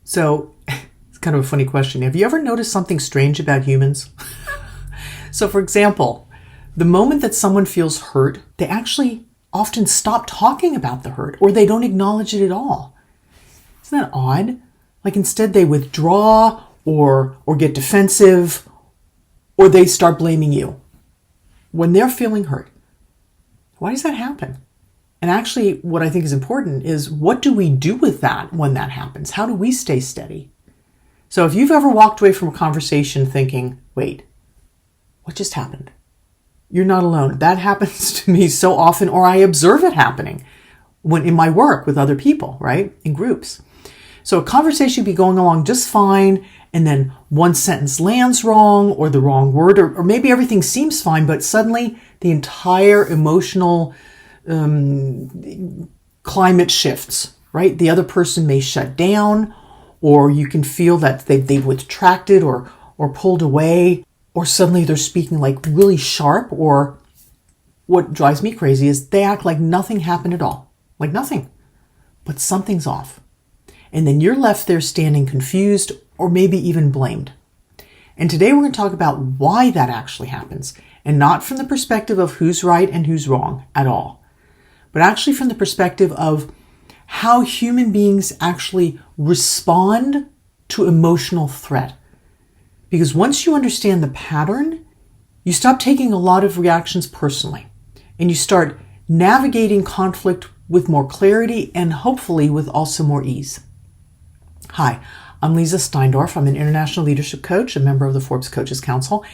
So it's kind of a funny question. Have you ever noticed something strange about humans? So for example, the moment that someone feels hurt, they actually often stop talking about the hurt, or they don't acknowledge it at all. Isn't that odd? Like instead they withdraw or get defensive, or they start blaming you when they're feeling hurt. Why does that happen? And actually, what I think is important is, what do we do with that when that happens? How do we stay steady? So if you've ever walked away from a conversation thinking, wait, what just happened? You're not alone. That happens to me so often, or I observe it happening when in my work with other people, right? In groups. So a conversation would be going along just fine, and then one sentence lands wrong, or the wrong word, or maybe everything seems fine, but suddenly the entire emotional climate shifts, right? The other person may shut down, or you can feel that they've retracted or pulled away, or suddenly they're speaking like really sharp, or what drives me crazy is they act like nothing happened at all, like nothing, but something's off. And then you're left there standing confused, or maybe even blamed. And today we're going to talk about why that actually happens, and not from the perspective of who's right and who's wrong at all, but actually from the perspective of how human beings actually respond to emotional threat. Because once you understand the pattern, you stop taking a lot of reactions personally, and you start navigating conflict with more clarity and hopefully with also more ease. Hi, I'm Leezá Steinorf. I'm an international leadership coach, a member of the Forbes Coaches Council,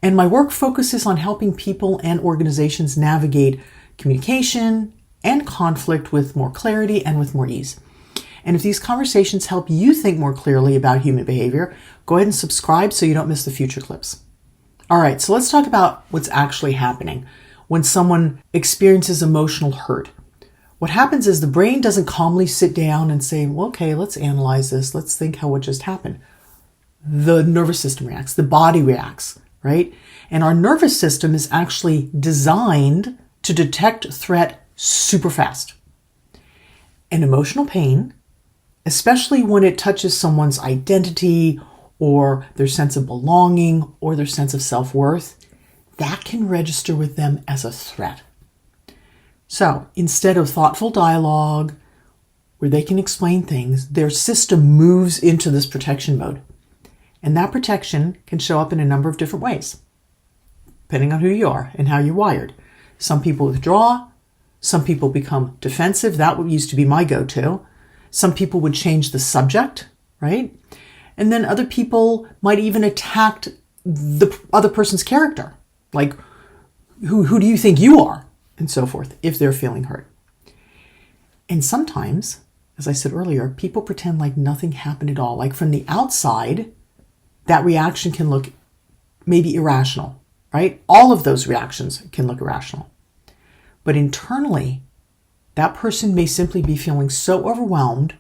and my work focuses on helping people and organizations navigate communication and conflict with more clarity and with more ease. And if these conversations help you think more clearly about human behavior, go ahead and subscribe so you don't miss the future clips. All right, so let's talk about what's actually happening when someone experiences emotional hurt. What happens is the brain doesn't calmly sit down and say, well, okay, let's analyze this. Let's think how what just happened. The nervous system reacts, the body reacts, right? And our nervous system is actually designed to detect threat super fast. And emotional pain, especially when it touches someone's identity or their sense of belonging or their sense of self-worth, that can register with them as a threat. So instead of thoughtful dialogue where they can explain things, their system moves into this protection mode. And that protection can show up in a number of different ways, depending on who you are and how you're wired. Some people withdraw. Some people become defensive. That used to be my go-to. Some people would change the subject, right? And then other people might even attack the other person's character. Like, who do you think you are? And so forth, if they're feeling hurt. And sometimes, as I said earlier, people pretend like nothing happened at all. Like from the outside, that reaction can look maybe irrational, right? All of those reactions can look irrational. But internally, that person may simply be feeling so overwhelmed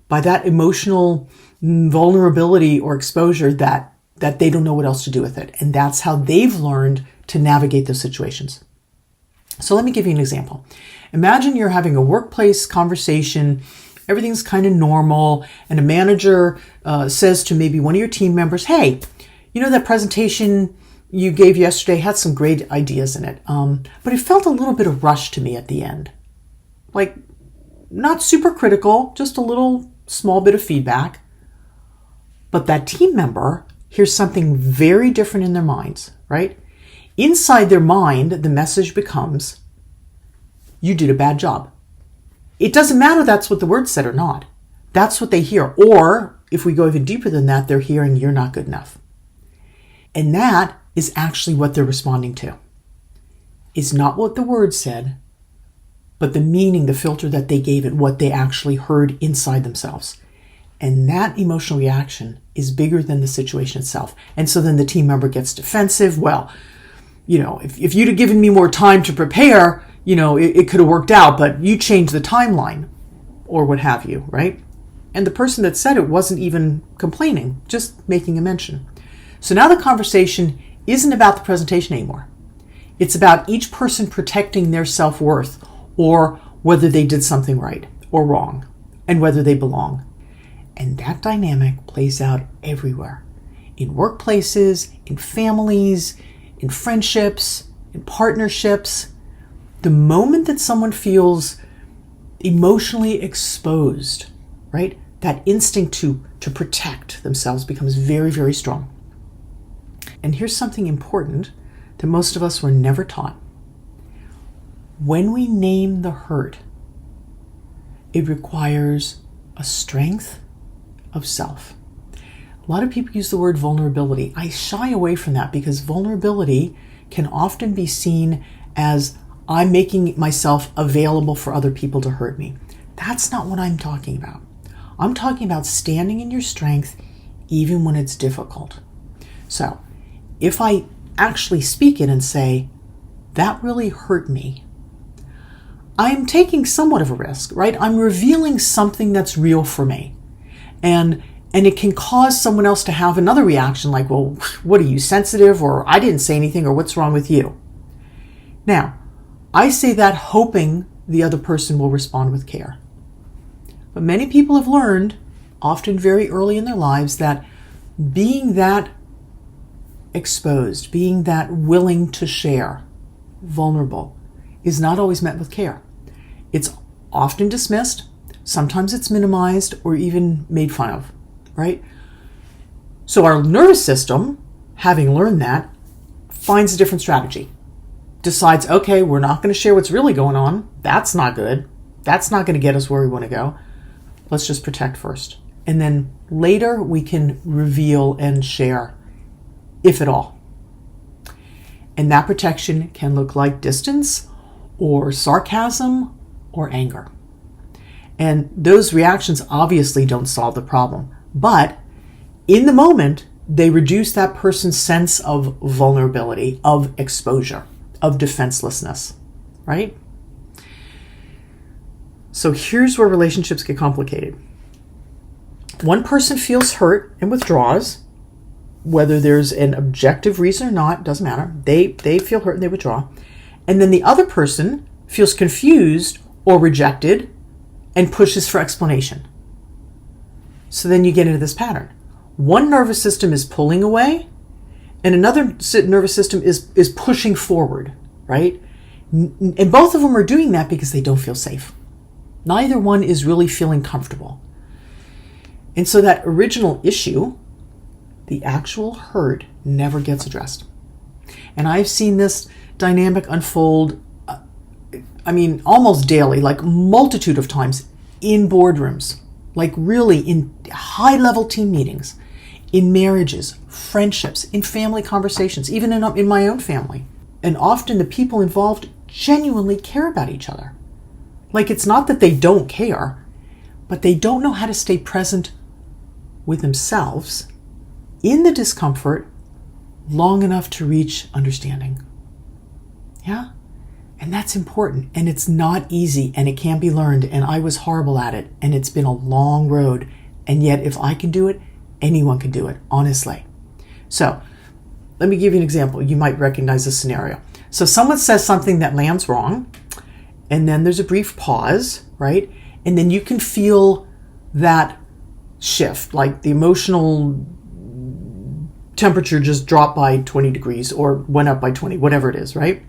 by that emotional vulnerability or exposure that they don't know what else to do with it. And that's how they've learned to navigate those situations. So let me give you an example. Imagine you're having a workplace conversation, everything's kind of normal, and a manager says to maybe one of your team members, hey, you know that presentation you gave yesterday had some great ideas in it, but it felt a little bit of rush to me at the end. Like, not super critical, just a little small bit of feedback. But that team member hears something very different in their minds, right? Inside their mind, the message becomes, you did a bad job. It doesn't matter that's what the word said or not. That's what they hear. Or, if we go even deeper than that, they're hearing, you're not good enough. And that is actually what they're responding to. It's not what the word said, but the meaning, the filter that they gave it, what they actually heard inside themselves. And that emotional reaction is bigger than the situation itself. And so then the team member gets defensive. Well, you know, if you'd have given me more time to prepare, you know, it could have worked out, but you changed the timeline or what have you, right? And the person that said it wasn't even complaining, just making a mention. So now the conversation isn't about the presentation anymore. It's about each person protecting their self-worth, or whether they did something right or wrong, and whether they belong. And that dynamic plays out everywhere. In workplaces, in families, in friendships, in partnerships. The moment that someone feels emotionally exposed, right, that instinct to protect themselves becomes very, very strong. And here's something important that most of us were never taught. When we name the hurt, it requires a strength of self. A lot of people use the word vulnerability. I shy away from that because vulnerability can often be seen as I'm making myself available for other people to hurt me. That's not what I'm talking about. I'm talking about standing in your strength even when it's difficult. So if I actually speak it and say, that really hurt me, I'm taking somewhat of a risk, right? I'm revealing something that's real for me. And it can cause someone else to have another reaction like, well, what are you, sensitive? Or I didn't say anything, or what's wrong with you? Now, I say that hoping the other person will respond with care. But many people have learned, often very early in their lives, that being that exposed, being that willing to share, vulnerable, is not always met with care. It's often dismissed, sometimes it's minimized or even made fun of, right? So our nervous system, having learned that, finds a different strategy. Decides, okay, we're not going to share what's really going on. That's not good. That's not going to get us where we want to go. Let's just protect first. And then later we can reveal and share, if at all. And that protection can look like distance or sarcasm or anger. And those reactions obviously don't solve the problem. But in the moment, they reduce that person's sense of vulnerability, of exposure, of defenselessness, right? So here's where relationships get complicated. One person feels hurt and withdraws, whether there's an objective reason or not, doesn't matter. They feel hurt and they withdraw. And then the other person feels confused or rejected and pushes for explanation. So then you get into this pattern. One nervous system is pulling away and another nervous system is pushing forward, right? And both of them are doing that because they don't feel safe. Neither one is really feeling comfortable. And so that original issue, the actual hurt, never gets addressed. And I've seen this dynamic unfold, almost daily, like multitude of times in boardrooms, like really in high-level team meetings, in marriages, friendships, in family conversations, even in my own family. And often the people involved genuinely care about each other. Like it's not that they don't care, but they don't know how to stay present with themselves in the discomfort long enough to reach understanding. Yeah? And that's important. And it's not easy and it can be learned. And I was horrible at it. And it's been a long road. And yet if I can do it, anyone can do it, honestly. So let me give you an example. You might recognize this scenario. So someone says something that lands wrong. And then there's a brief pause, right? And then you can feel that shift, like the emotional temperature just dropped by 20 degrees or went up by 20, whatever it is, right?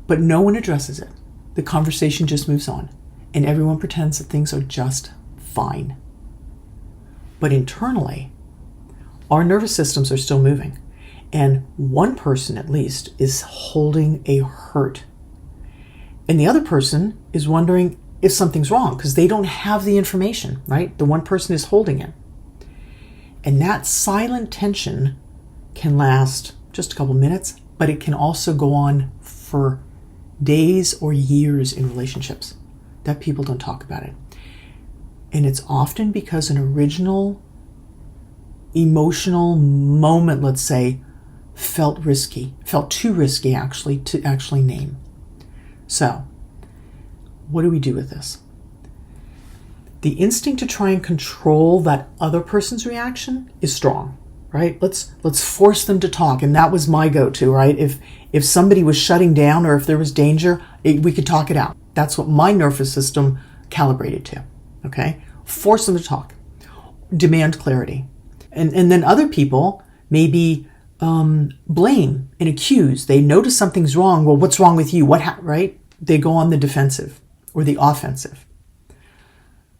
But no one addresses it. The conversation just moves on and everyone pretends that things are just fine. But internally, our nervous systems are still moving. And one person at least is holding a hurt. And the other person is wondering if something's wrong because they don't have the information, right? The one person is holding it. And that silent tension can last just a couple minutes, but it can also go on for days or years in relationships that people don't talk about it. And it's often because an original emotional moment, let's say, felt too risky actually to actually name. So, what do we do with this? The instinct to try and control that other person's reaction is strong, right? Let's force them to talk. And that was my go-to, right? If somebody was shutting down or if there was danger, we could talk it out. That's what my nervous system calibrated to, okay? Force them to talk. demand clarity. And then other people maybe blame and accuse. They notice something's wrong. Well, what's wrong with you? Right? They go on the defensive or the offensive.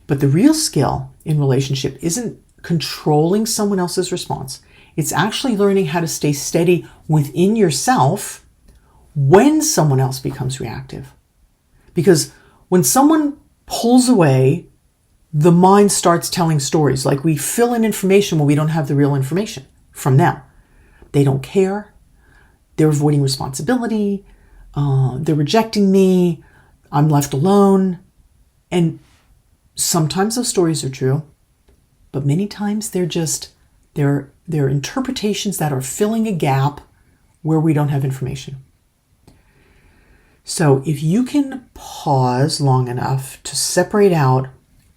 But the real skill in relationship isn't controlling someone else's response. It's actually learning how to stay steady within yourself when someone else becomes reactive. Because when someone pulls away, the mind starts telling stories. Like we fill in information when we don't have the real information from them. They don't care. They're avoiding responsibility. They're rejecting me. I'm left alone. And sometimes those stories are true, but many times they're interpretations that are filling a gap where we don't have information. So if you can pause long enough to separate out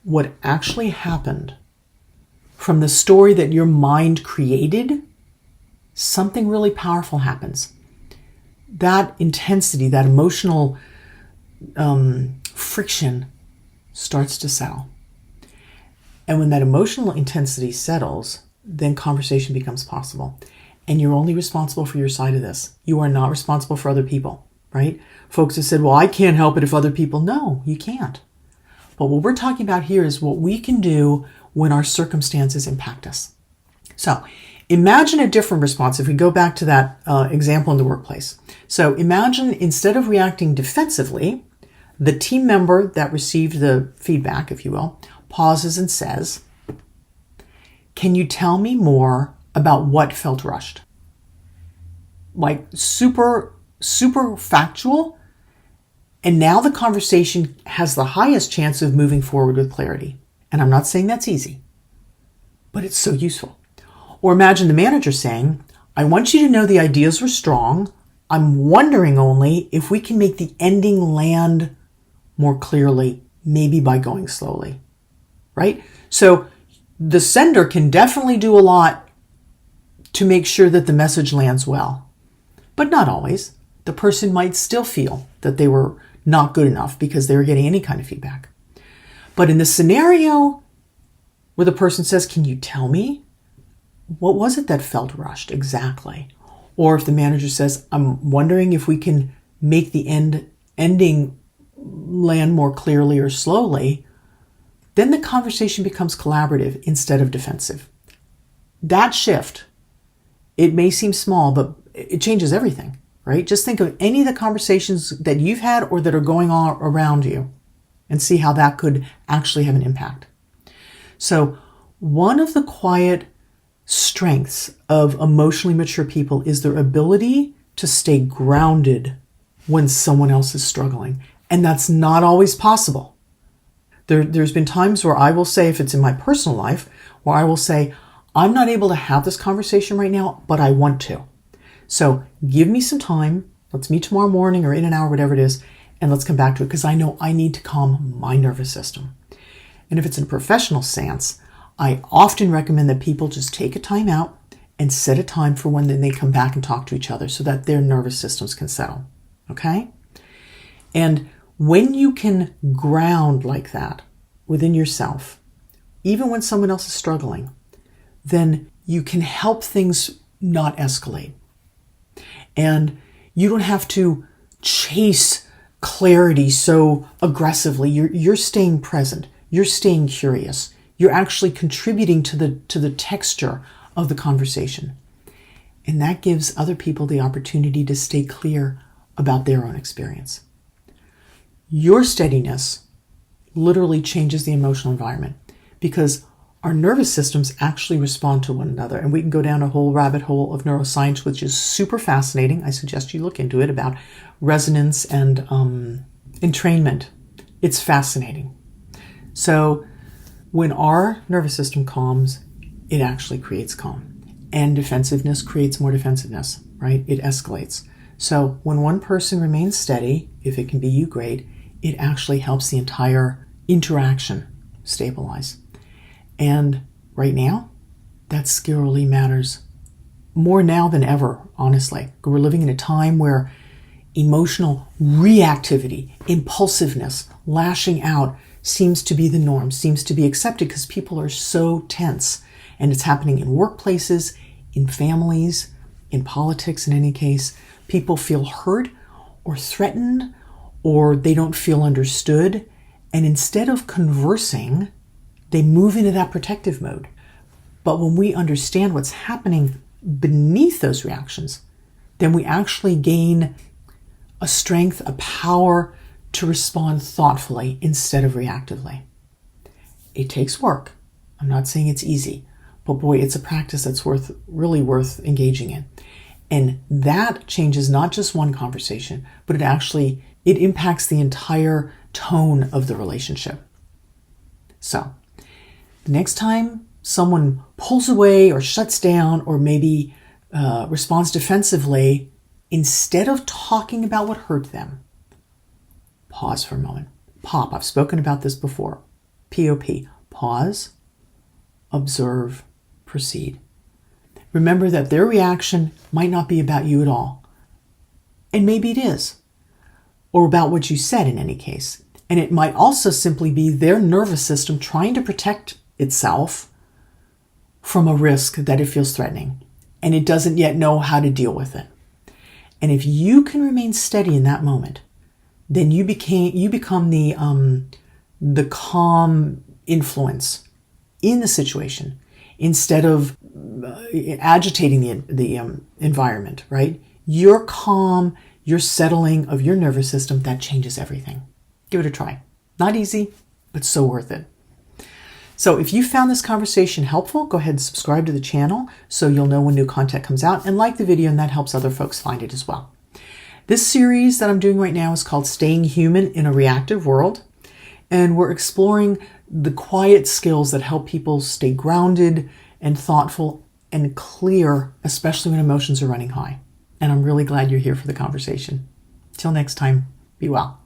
what actually happened from the story that your mind created, something really powerful happens. That intensity, that emotional friction starts to settle. And when that emotional intensity settles, then conversation becomes possible. And you're only responsible for your side of this. You are not responsible for other people, right? Folks have said, well, I can't help it if other people. No, you can't. But what we're talking about here is what we can do when our circumstances impact us. So imagine a different response if we go back to that example in the workplace. So imagine instead of reacting defensively, the team member that received the feedback, if you will, pauses and says, can you tell me more about what felt rushed? Like super factual. And now the conversation has the highest chance of moving forward with clarity. And I'm not saying that's easy, but it's so useful. Or imagine the manager saying, I want you to know the ideas were strong. I'm wondering only if we can make the ending land more clearly, maybe by going slowly, right? So the sender can definitely do a lot to make sure that the message lands well, but not always. The person might still feel that they were not good enough because they were getting any kind of feedback. But in the scenario where the person says, can you tell me what was it that felt rushed exactly? Or if the manager says, I'm wondering if we can make the ending land more clearly or slowly, then the conversation becomes collaborative instead of defensive. That shift, it may seem small, but it changes everything, right? Just think of any of the conversations that you've had or that are going on around you and see how that could actually have an impact. So one of the quiet strengths of emotionally mature people is their ability to stay grounded when someone else is struggling. And that's not always possible. There's been times where I will say, if it's in my personal life, where I will say, I'm not able to have this conversation right now, but I want to. So give me some time. Let's meet tomorrow morning or in an hour, whatever it is, and let's come back to it because I know I need to calm my nervous system. And if it's in a professional sense, I often recommend that people just take a time out and set a time for when they come back and talk to each other so that their nervous systems can settle. Okay? And when you can ground like that within yourself, even when someone else is struggling, then you can help things not escalate. And you don't have to chase clarity so aggressively. You're staying present. You're staying curious. You're actually contributing to the texture of the conversation. And that gives other people the opportunity to stay clear about their own experience. Your steadiness literally changes the emotional environment because our nervous systems actually respond to one another. And we can go down a whole rabbit hole of neuroscience, which is super fascinating. I suggest you look into it about resonance and entrainment. It's fascinating. So when our nervous system calms, it actually creates calm. And defensiveness creates more defensiveness, right? It escalates. So when one person remains steady, if it can be you, great, it actually helps the entire interaction stabilize. And right now, that skill really matters more now than ever, honestly. We're living in a time where emotional reactivity, impulsiveness, lashing out seems to be the norm, seems to be accepted because people are so tense. And it's happening in workplaces, in families, in politics in any case. People feel hurt or threatened, or they don't feel understood. And instead of conversing, they move into that protective mode. But when we understand what's happening beneath those reactions, then we actually gain a strength, a power to respond thoughtfully instead of reactively. It takes work. I'm not saying it's easy, but boy, it's a practice that's really worth engaging in. And that changes not just one conversation, but it impacts the entire tone of the relationship. So, the next time someone pulls away or shuts down or maybe responds defensively, instead of talking about what hurt them, pause for a moment. POP, I've spoken about this before. POP, pause, observe, proceed. Remember that their reaction might not be about you at all. And maybe it is. Or about what you said in any case. And it might also simply be their nervous system trying to protect itself from a risk that it feels threatening. And it doesn't yet know how to deal with it. And if you can remain steady in that moment, then you become the calm influence in the situation instead of agitating the environment, right? You're calm, you're settling of your nervous system, that changes everything. Give it a try. Not easy, but so worth it. So if you found this conversation helpful, go ahead and subscribe to the channel so you'll know when new content comes out, and like the video, and that helps other folks find it as well. This series that I'm doing right now is called Staying Human in a Reactive World, and we're exploring the quiet skills that help people stay grounded and thoughtful and clear, especially when emotions are running high. And I'm really glad you're here for the conversation. Till next time, be well.